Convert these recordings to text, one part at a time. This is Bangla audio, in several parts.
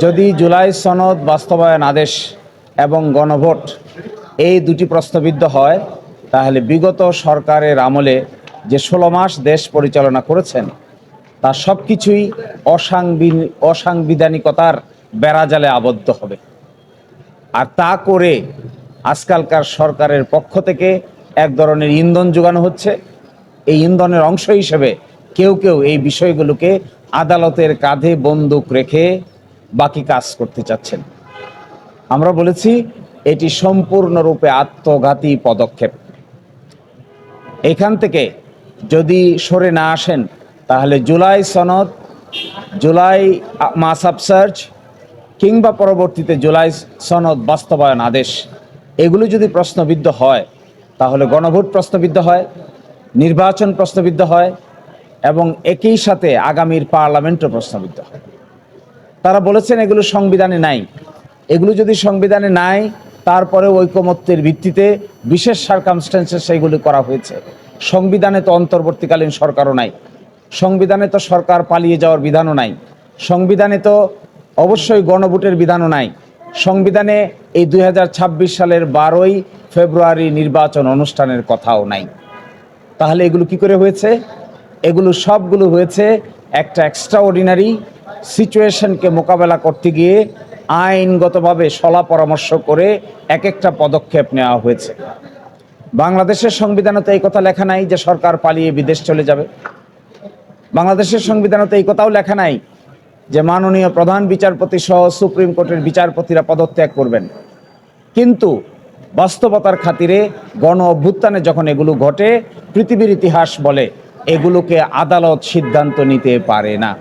যদি জুলাই সনদ বাস্তবায়ন আদেশ এবং গণভোট এই দুটি প্রশ্নবিদ্ধ হয়, তাহলে বিগত সরকারের আমলে যে 16 মাস দেশ পরিচালনা করেছেন তা সব কিছুই অসাংবিধানিকতার বেড়াজালে আবদ্ধ হবে। আর তা করে আজকালকার সরকারের পক্ষ থেকে এক ধরনের ইন্ধন যোগানো হচ্ছে। এই ইন্ধনের অংশ হিসেবে কেউ কেউ এই বিষয়গুলোকে আদালতের কাঁধে বন্দুক রেখে বাকি কাজ করতে চাচ্ছেন। আমরা বলেছি এটি সম্পূর্ণরূপে আত্মঘাতী পদক্ষেপ। এখান থেকে যদি সরে না আসেন, তাহলে জুলাই সনদ, জুলাই মাস অব সার্চ কিংবা পরবর্তীতে জুলাই সনদ বাস্তবায়ন আদেশ এগুলো যদি প্রশ্নবিদ্ধ হয়, তাহলে গণভোট প্রশ্নবিদ্ধ হয়, নির্বাচন প্রশ্নবিদ্ধ হয় এবং একই সাথে আগামীর পার্লামেন্টও প্রশ্নবিদ্ধ হয়। তারা বলেছেন এগুলো সংবিধানে নাই। এগুলো যদি সংবিধানে নাই, তারপরে ঐকমত্যের ভিত্তিতে বিশেষ সার্কামস্ট্যান্সে সেগুলি করা হয়েছে। সংবিধানে তো অন্তর্বর্তীকালীন সরকারও নাই, সংবিধানে তো সরকার পালিয়ে যাওয়ার বিধানও নাই, সংবিধানে তো অবশ্যই গণভোটের বিধানও নাই, সংবিধানে এই 2026 সালের 12ই ফেব্রুয়ারি নির্বাচন অনুষ্ঠানের কথাও নাই। তাহলে এগুলো কি করে হয়েছে? এগুলো সবগুলো হয়েছে একটা এক্সট্রাঅর্ডিনারি সিচুয়েশনকে মোকাবেলা করতে গিয়ে আইনগতভাবে সলা পরামর্শ করে এক একটা পদক্ষেপ নেওয়া হয়েছে। বাংলাদেশের সংবিধানে তো এই কথা লেখা নাই যে সরকার পালিয়ে বিদেশ চলে যাবে। বাংলাদেশের সংবিধানে তো এই কথাও লেখা নাই যে মাননীয় প্রধান বিচারপতি সহ সুপ্রিম কোর্টের বিচারপতিরা পদত্যাগ করবেন। কিন্তু বাস্তবতার খাতিরে গণ অভ্যুত্থানে যখন এগুলো ঘটে, পৃথিবীর ইতিহাস বলে এগুলোকে আদালত সিদ্ধান্ত নিতে পারে না।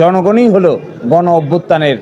জনগণই হলো গণ অভ্যুত্থানের